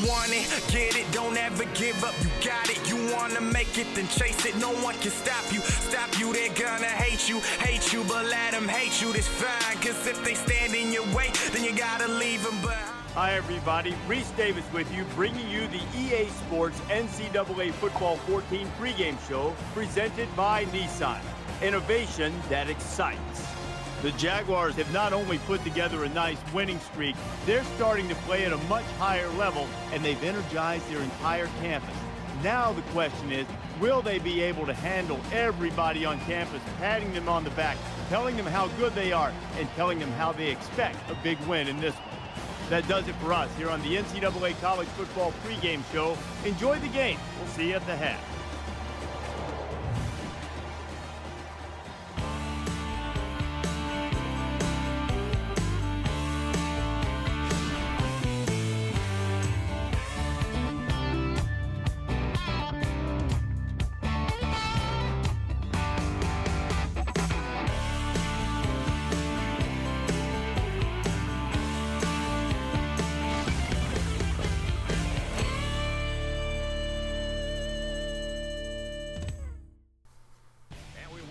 want it, get it, don't ever give up, you got it. You wanna make it, then chase it, no one can stop you. Stop you, they're gonna hate you, but let them hate you, that's fine. Cause if they stand in your way, then you gotta leave them behind. Hi everybody, Reese Davis with you, bringing you the EA Sports NCAA Football 14 pregame show presented by Ncaa. Innovation that excites. The Jaguars have not only put together a nice winning streak, they're starting to play at a much higher level, and they've energized their entire campus. Now the question is, will they be able to handle everybody on campus, patting them on the back, telling them how good they are, and telling them how they expect a big win in this one? That does it for us here on the NCAA College Football pregame show. Enjoy the game. We'll see you at the half.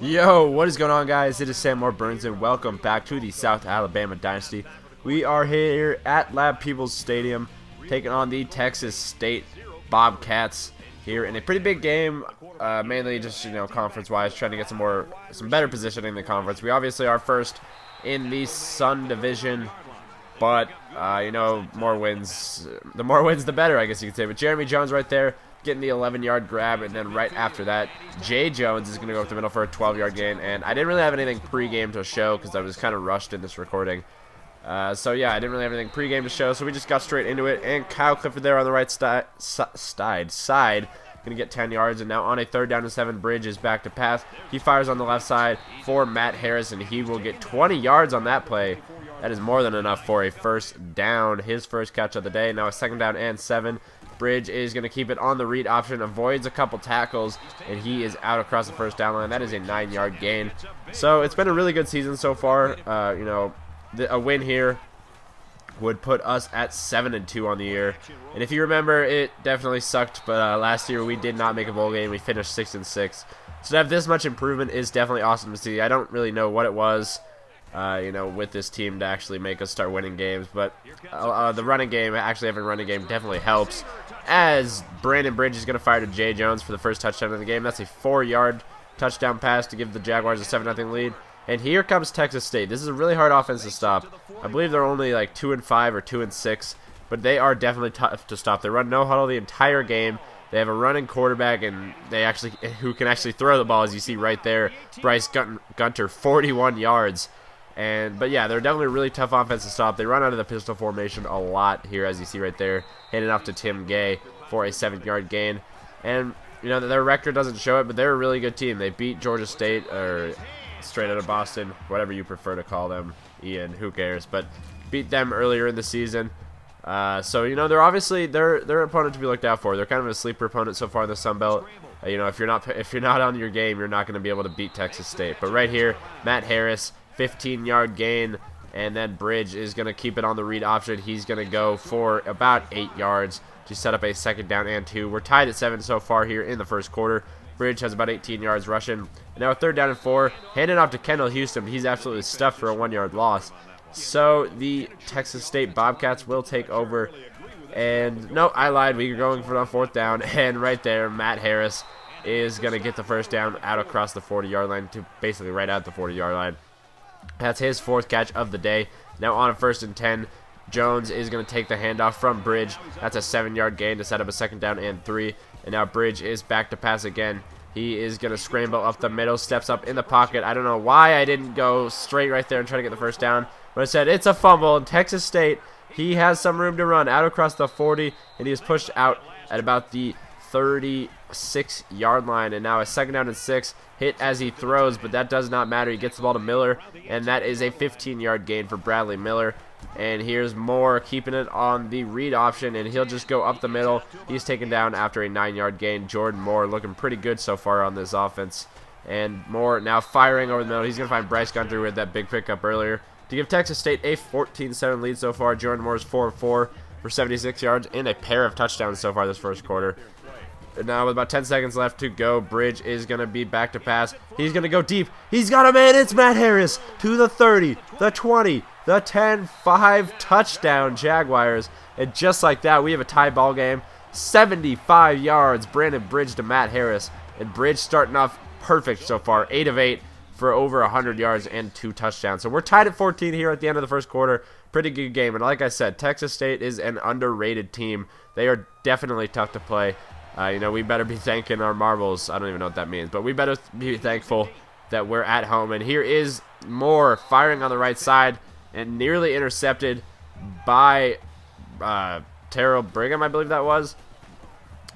Yo, what is going on, guys? It is Sam Burns, and welcome back to the South Alabama Dynasty. We are here at Lab Peoples Stadium, taking on the Texas State Bobcats here in a pretty big game, mainly just, conference-wise, trying to get some better positioning in the conference. We obviously are first in the Sun Division, but, more wins, the more wins, the better, I guess you could say. But Jeremy Jones right there, getting the 11-yard grab, and then right after that, Jay Jones is going to go up the middle for a 12-yard gain. And I didn't really have anything pregame to show because I was kind of rushed in this recording. So yeah, I didn't really have anything pregame to show, so we just got straight into it. And Kyle Clifford there on the right side, going to get 10 yards. And now on a 3rd down and 7, Bridge is back to pass. He fires on the left side for Matt Harris, and he will get 20 yards on that play. That is more than enough for a first down, his first catch of the day. Now a 2nd down and 7. Bridge is going to keep it on the read option, avoids a couple tackles, and he is out across the first down line. That is a 9-yard gain. So it's been a really good season so far. A win here would put us at 7-2 on the year. And if you remember, it definitely sucked, but last year we did not make a bowl game. We finished 6-6. So to have this much improvement is definitely awesome to see. I don't really know what it was, with this team to actually make us start winning games. But the running game, actually having a running game definitely helps. As Brandon Bridge is going to fire to Jay Jones for the first touchdown of the game. That's a 4-yard touchdown pass to give the Jaguars a 7-0 lead. And here comes Texas State. This is a really hard offense to stop. I believe they're only like 2-5 or 2-6, but they are definitely tough to stop. They run no huddle the entire game. They have a running quarterback, and who can actually throw the ball, as you see right there. Bryce Gunter, 41 yards. But yeah, they're definitely a really tough offense to stop. They run out of the pistol formation a lot here, as you see right there. Handing off to Tim Gay for a 7-yard gain. And, their record doesn't show it, but they're a really good team. They beat Georgia State, or straight out of Boston, whatever you prefer to call them. Ian, who cares? But beat them earlier in the season. So, they're obviously, they're an opponent to be looked out for. They're kind of a sleeper opponent so far in the Sun Belt. If you're not on your game, you're not going to be able to beat Texas State. But right here, Matt Harris, 15-yard gain, and then Bridge is going to keep it on the read option. He's going to go for about 8 yards to set up a 2nd down and 2. We're tied at 7 so far here in the first quarter. Bridge has about 18 yards rushing. And now a 3rd down and 4. Handed off to Kendall Houston. He's absolutely stuffed for a 1-yard loss. So the Texas State Bobcats will take over. And no, I lied. We are going for a 4th down. And right there, Matt Harris is going to get the first down out across the 40-yard line to basically right at the 40-yard line. That's his 4th catch of the day. Now on a 1st and 10, Jones is going to take the handoff from Bridge. That's a 7-yard gain to set up a 2nd down and 3. And now Bridge is back to pass again. He is going to scramble up the middle, steps up in the pocket. I don't know why I didn't go straight right there and try to get the first down. But I said it's a fumble, and Texas State, he has some room to run out across the 40, and he is pushed out at about the 36-yard line. And now a 2nd down and 6, hit as he throws, but that does not matter. He gets the ball to Miller, and that is a 15-yard gain for Bradley Miller. And here's Moore keeping it on the read option, and he'll just go up the middle. He's taken down after a 9-yard gain. Jordan Moore looking pretty good so far on this offense. And Moore now firing over the middle. He's going to find Bryce Gunter with that big pickup earlier to give Texas State a 14-7 lead so far. Jordan Moore's 4-4. for 76 yards and a pair of touchdowns so far this first quarter. And now with about 10 seconds left to go, Bridge is going to be back to pass. He's going to go deep. He's got a man. It's Matt Harris to the 30, the 20, the 10, 5 touchdown Jaguars. And just like that, we have a tie ball game. 75 yards, Brandon Bridge to Matt Harris. And Bridge starting off perfect so far, 8 of 8 for over 100 yards and 2 touchdowns. So we're tied at 14 here at the end of the first quarter. Pretty good game. And like I said, Texas State is an underrated team. They are definitely tough to play. We better be thanking our marbles. I don't even know what that means, but we better be thankful that we're at home. And here is Moore firing on the right side and nearly intercepted by Terrell Brigham, I believe that was.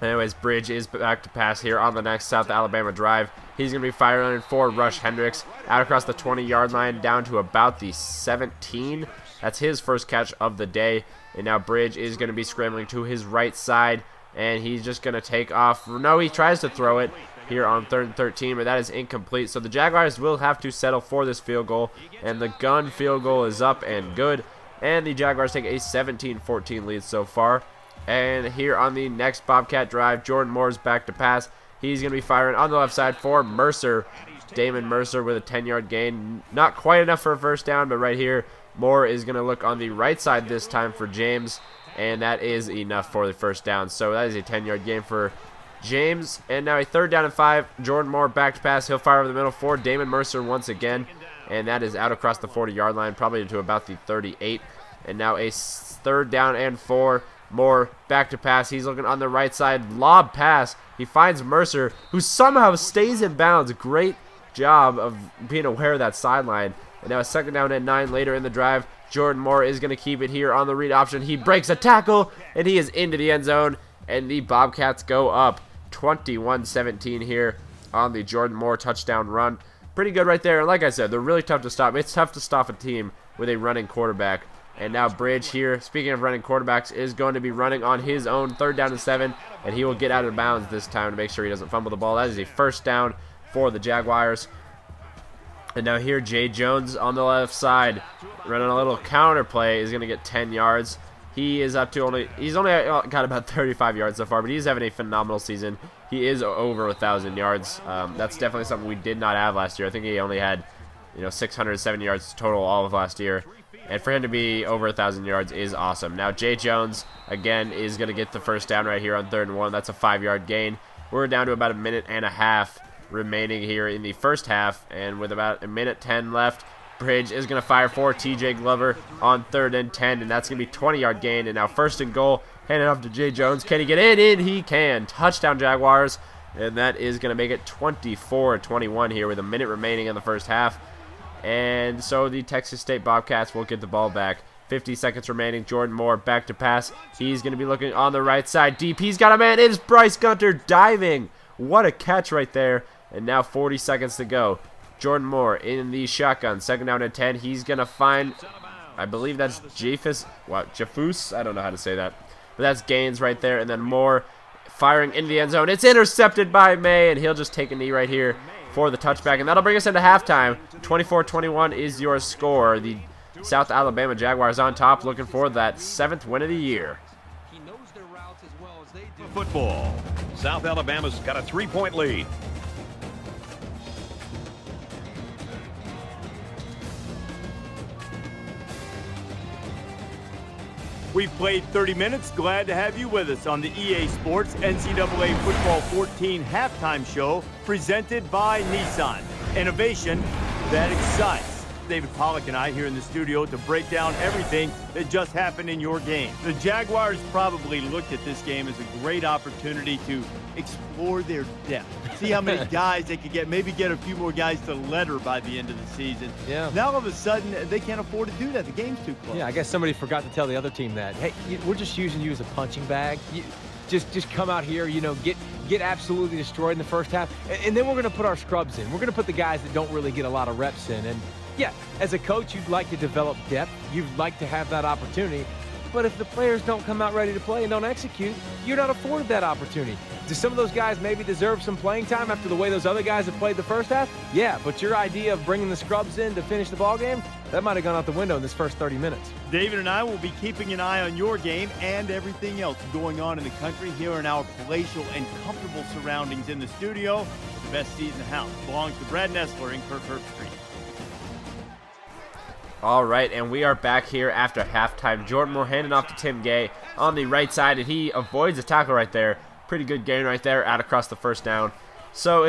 Anyways, Bridge is back to pass here on the next South Alabama drive. He's going to be firing for Rush Hendricks out across the 20-yard line down to about the 17. That's his first catch of the day. And now Bridge is going to be scrambling to his right side. And he's just going to take off. No, he tries to throw it here on 3rd and 13, but that is incomplete. So the Jaguars will have to settle for this field goal. And the gun field goal is up and good. And the Jaguars take a 17-14 lead so far. And here on the next Bobcat drive, Jordan Moore's back to pass. He's going to be firing on the left side for Mercer. Damon Mercer with a 10-yard gain. Not quite enough for a first down, but right here, Moore is going to look on the right side this time for James. And that is enough for the first down. So that is a 10-yard gain for James. And now a 3rd down and 5. Jordan Moore back to pass. He'll fire over the middle for Damon Mercer once again. And that is out across the 40-yard line, probably to about the 38. And now a 3rd down and 4. Moore back to pass. He's looking on the right side. Lob pass. He finds Mercer, who somehow stays in bounds. Great job of being aware of that sideline. And now a 2nd down and 9 later in the drive. Jordan Moore is going to keep it here on the read option. He breaks a tackle, and he is into the end zone. And the Bobcats go up 21-17 here on the Jordan Moore touchdown run. Pretty good right there. And like I said, they're really tough to stop. It's tough to stop a team with a running quarterback. And now Bridge here, speaking of running quarterbacks, is going to be running on his own 3rd down and 7. And he will get out of bounds this time to make sure he doesn't fumble the ball. That is a first down for the Jaguars. And now here, Jay Jones on the left side, running a little counter play, is going to get 10 yards. He is up to he's only got about 35 yards so far, but he's having a phenomenal season. He is over 1,000 yards. That's definitely something we did not have last year. I think he only had, 670 yards total all of last year. And for him to be over 1,000 yards is awesome. Now, Jay Jones, again, is going to get the first down right here on 3rd and 1. That's a 5-yard gain. We're down to about a minute and a half remaining here in the first half, and with about a minute 10 left, Bridge is going to fire for TJ Glover on 3rd and 10, and that's going to be 20-yard gain. And now 1st and goal, handed off to Jay Jones. Can he get in? In he can. Touchdown Jaguars, and that is going to make it 24-21 here with a minute remaining in the first half. And so the Texas State Bobcats will get the ball back. 50 seconds remaining. Jordan Moore back to pass. He's going to be looking on the right side deep. He's got a man. It is Bryce Gunter diving. What a catch right there. And now 40 seconds to go. Jordan Moore in the shotgun. 2nd down and 10. He's going to find, I believe that's Jafus? I don't know how to say that. But that's Gaines right there. And then Moore firing into the end zone. It's intercepted by May, and he'll just take a knee right here for the touchback. And that'll bring us into halftime. 24-21 is your score. The South Alabama Jaguars on top, looking for that 7th win of the year. He knows their routes as well as they do. Football. South Alabama's got a 3-point lead. We've played 30 minutes. Glad to have you with us on the EA Sports NCAA Football 14 halftime show presented by Nissan. Innovation that excites. David Pollack and I here in the studio to break down everything that just happened in your game. The Jaguars probably looked at this game as a great opportunity to explore their depth. See how many guys they could get, maybe get a few more guys to letter by the end of the season. Yeah. Now all of a sudden, they can't afford to do that. The game's too close. Yeah, I guess somebody forgot to tell the other team that, hey, we're just using you as a punching bag. Just come out here, get absolutely destroyed in the first half, and then we're going to put our scrubs in. We're going to put the guys that don't really get a lot of reps in. And yeah, as a coach, you'd like to develop depth. You'd like to have that opportunity. But if the players don't come out ready to play and don't execute, you're not afforded that opportunity. Do some of those guys maybe deserve some playing time after the way those other guys have played the first half? Yeah, but your idea of bringing the scrubs in to finish the ball game, that might have gone out the window in this first 30 minutes. David and I will be keeping an eye on your game and everything else going on in the country here in our palatial and comfortable surroundings in the studio. The best seat in the house belongs to Brad Nessler in Kirkherp Street. All right, and we are back here after halftime. Jordan Moore handing off to Tim Gay on the right side, and he avoids a tackle right there. Pretty good gain right there, out across the first down. So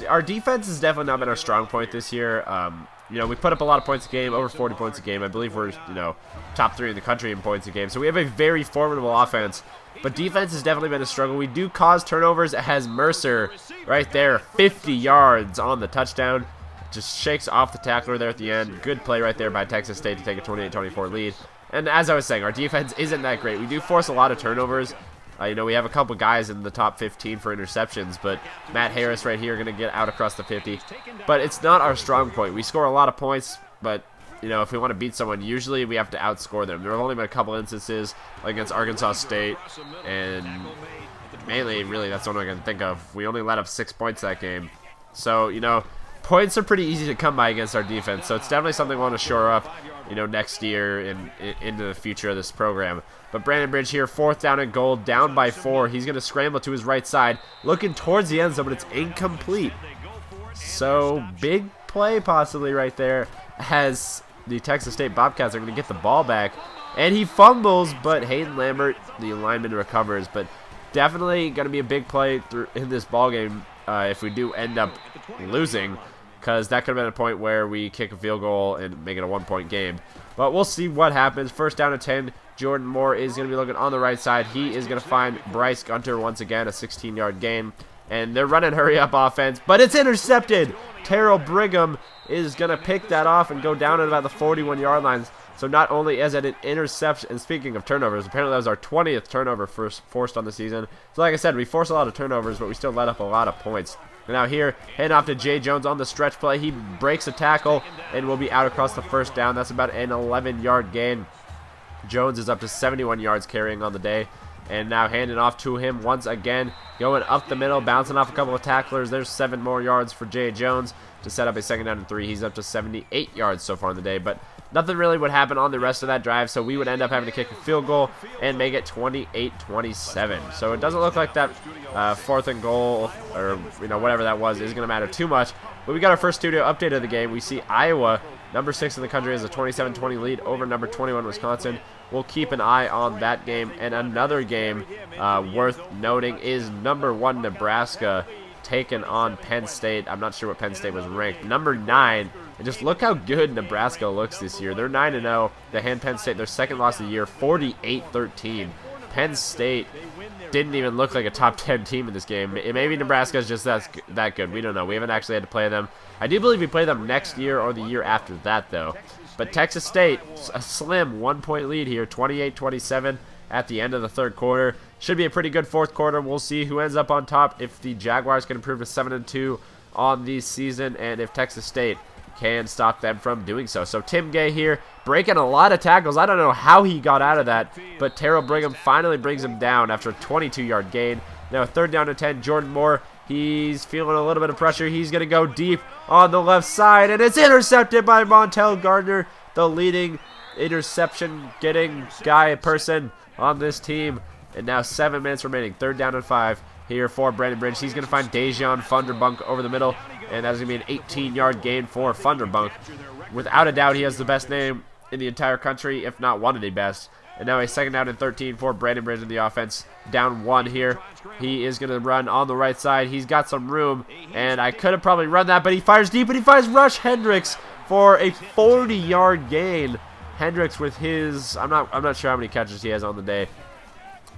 our defense has definitely not been our strong point this year. You know, we put up a lot of points a game, over 40 points a game. I believe we're, you know, top 3 in the country in points a game. So we have a very formidable offense, but defense has definitely been a struggle. We do cause turnovers. It has Mercer right there, 50 yards on the touchdown. Just shakes off the tackler there at the end. Good play right there by Texas State to take a 28-24 lead. And as I was saying, our defense isn't that great. We do force a lot of turnovers. You know, we have a couple guys in the top 15 for interceptions, but Matt Harris right here going to get out across the 50. But it's not our strong point. We score a lot of points, but, you know, if we want to beat someone, usually we have to outscore them. There have only been a couple instances like against Arkansas State, and mainly, really, that's the one I can think of. We only let up 6 points that game. So, you know, points are pretty easy to come by against our defense, so it's definitely something we want to shore up, you know, next year and into the future of this program. But Brandon Bridge here, 4th down and goal, down by 4. He's going to scramble to his right side, looking towards the end zone, but it's incomplete. So, big play possibly right there as the Texas State Bobcats are going to get the ball back. And he fumbles, but Hayden Lambert, the lineman, recovers. But definitely going to be a big play in this ball game if we do end up losing, because that could have been a point where we kick a field goal and make it a 1-point game. But we'll see what happens. 1st down and 10. Jordan Moore is going to be looking on the right side. He is going to find Bryce Gunter once again, a 16-yard gain. And they're running hurry-up offense, but it's intercepted. Terrell Brigham is going to pick that off and go down at about the 41-yard line. So not only is it an interception, and speaking of turnovers, apparently that was our 20th turnover forced on the season. So like I said, we force a lot of turnovers, but we still let up a lot of points. And now here, hand off to Jay Jones on the stretch play. He breaks a tackle and will be out across the 1st down. That's about an 11-yard gain. Jones is up to 71 yards carrying on the day. And now handing off to him once again. Going up the middle, bouncing off a couple of tacklers. There's 7 more yards for Jay Jones to set up a 2nd down and 3. He's up to 78 yards so far in the day. But nothing really would happen on the rest of that drive. So we would end up having to kick a field goal and make it 28-27. So it doesn't look like that 4th and goal or, you know, whatever that was is going to matter too much. But we got our first studio update of the game. We see Iowa, number 6 in the country, has a 27-20 lead over number 21 Wisconsin. We'll keep an eye on that game. And another game worth noting is number 1 Nebraska taking on Penn State. I'm not sure what Penn State was ranked. Number 9. And just look how good Nebraska looks this year. They're 9-0. They hand Penn State their 2nd loss of the year, 48-13. Penn State didn't even look like a top 10 team in this game. Maybe Nebraska is just that good. We don't know. We haven't actually had to play them. I do believe we play them next year or the year after that, though. But Texas State, a slim 1-point lead here, 28-27 at the end of the 3rd quarter. Should be a pretty good 4th quarter. We'll see who ends up on top, if the Jaguars can improve to 7-2 on the season, and if Texas State can stop them from doing so. So Tim Gay here breaking a lot of tackles. I don't know how he got out of that, but Terrell Brigham finally brings him down after a 22-yard gain. Now 3rd down and 10. Jordan Moore, he's feeling a little bit of pressure. He's going to go deep on the left side, and it's intercepted by Montel Gardner, the leading interception getting person on this team. And now 7 minutes remaining. 3rd down and 5 here for Brandon Bridge. He's going to find Dejan Funderbunk over the middle, and that's going to be an 18-yard gain for Funderbunk. Without a doubt, he has the best name in the entire country, if not one of the best. And now a 2nd down and 13 for Brandon Bridge in the offense. Down 1 here. He is going to run on the right side. He's got some room, and I could have probably run that, but he fires deep, and he finds Rush Hendricks for a 40-yard gain. Hendricks with his, I'm not sure how many catches he has on the day,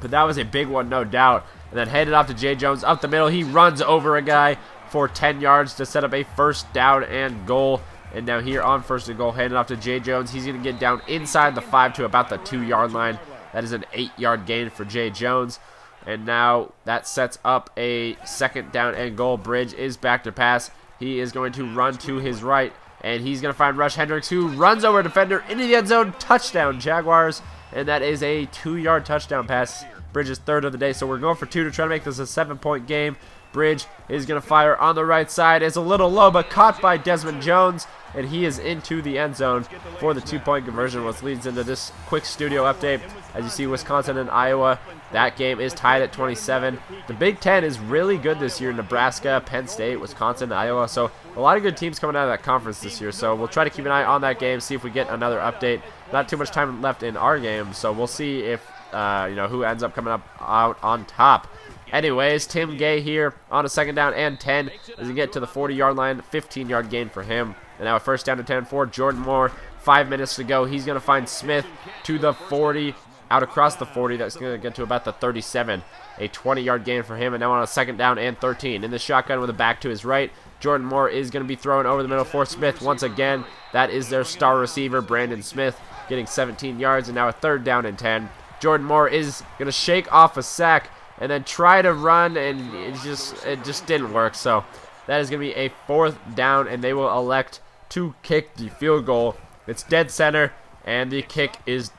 but that was a big one, no doubt. And then handed off to Jay Jones up the middle. He runs over a guy for 10 yards to set up a 1st down and goal. And now here on 1st and goal, handed off to Jay Jones. He's going to get down inside the 5 to about the 2-yard line. That is an 8-yard gain for Jay Jones. And now that sets up a 2nd down and goal. Bridge is back to pass. He is going to run to his right, and he's going to find Rush Hendricks, who runs over a defender into the end zone. Touchdown, Jaguars. And that is a 2-yard touchdown pass. Bridge's 3rd of the day, so we're going for 2 to try to make this a 7-point game. Bridge is going to fire on the right side. It's a little low, but caught by Desmond Jones. and he is into the end zone for the 2-point conversion, which leads into this quick studio update. As you see, Wisconsin and Iowa, that game is tied at 27. The Big Ten is really good this year. Nebraska, Penn State, Wisconsin, Iowa. So a lot of good teams coming out of that conference this year. So we'll try to keep an eye on that game, see if we get another update. Not too much time left in our game, so we'll see if who ends up coming up out on top. Anyways, Tim Gay here on a 2nd down and 10 as he get to the 40-yard line. 15-yard gain for him. And now a 1st down and 10 for Jordan Moore. 5 minutes to go. He's going to find Smith to the 40. Out across the 40. That's going to get to about the 37. A 20-yard gain for him. And now on a 2nd down and 13. In the shotgun with a back to his right. Jordan Moore is going to be thrown over the middle for Smith once again. That is their star receiver, Brandon Smith, getting 17 yards. And now a 3rd down and 10. Jordan Moore is going to shake off a sack and then try to run, and it just didn't work. So that is going to be a 4th down, and they will elect to kick the field goal. It's dead center, and the kick is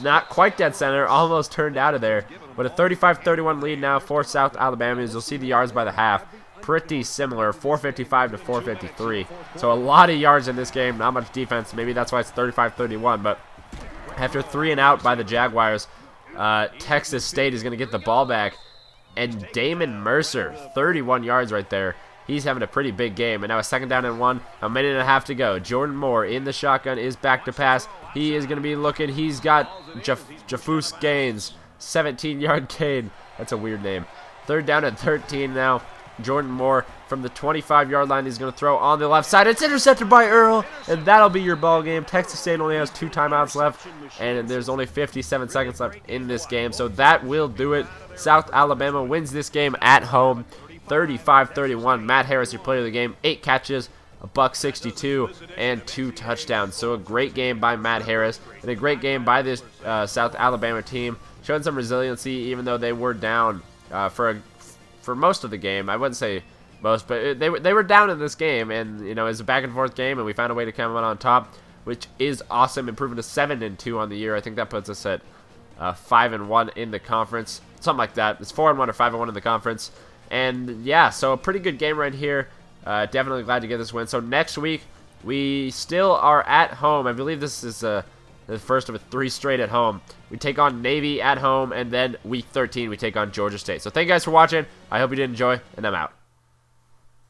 not quite dead center, almost turned out of there. But a 35-31 lead now for South Alabama. As you'll see the yards by the half, pretty similar, 455 to 453. So a lot of yards in this game, not much defense. Maybe that's why it's 35-31. But after 3 and out by the Jaguars, Texas State is going to get the ball back. And Damon Mercer, 31 yards right there. He's having a pretty big game. And now a 2nd down and 1. A minute and a half to go. Jordan Moore in the shotgun is back to pass. He is going to be looking. He's got Jafus Gaines, 17-yard gain. That's a weird name. 3rd down and 13 now. Jordan Moore from the 25-yard line is going to throw on the left side. It's intercepted by Earl, and that'll be your ball game. Texas State only has 2 timeouts left, and there's only 57 seconds left in this game. So that will do it. South Alabama wins this game at home, 35-31. Matt Harris, your player of the game, 8 catches, $162, and 2 touchdowns. So a great game by Matt Harris, and a great game by this South Alabama team, showing some resiliency even though they were down for most of the game. I wouldn't say most, but they were down in this game, and it was a back and forth game, and we found a way to come out on top, which is awesome. Improving to 7-2 on the year. I think that puts us at 5-1 in the conference, something like that. It's 4-1 or 5-1 in the conference, and yeah, so a pretty good game right here. Definitely glad to get this win. So next week we still are at home. I believe this is the first of 3 straight at home. We take on Navy at home, and then week 13 we take on Georgia State. So thank you guys for watching. I hope you did enjoy, and I'm out.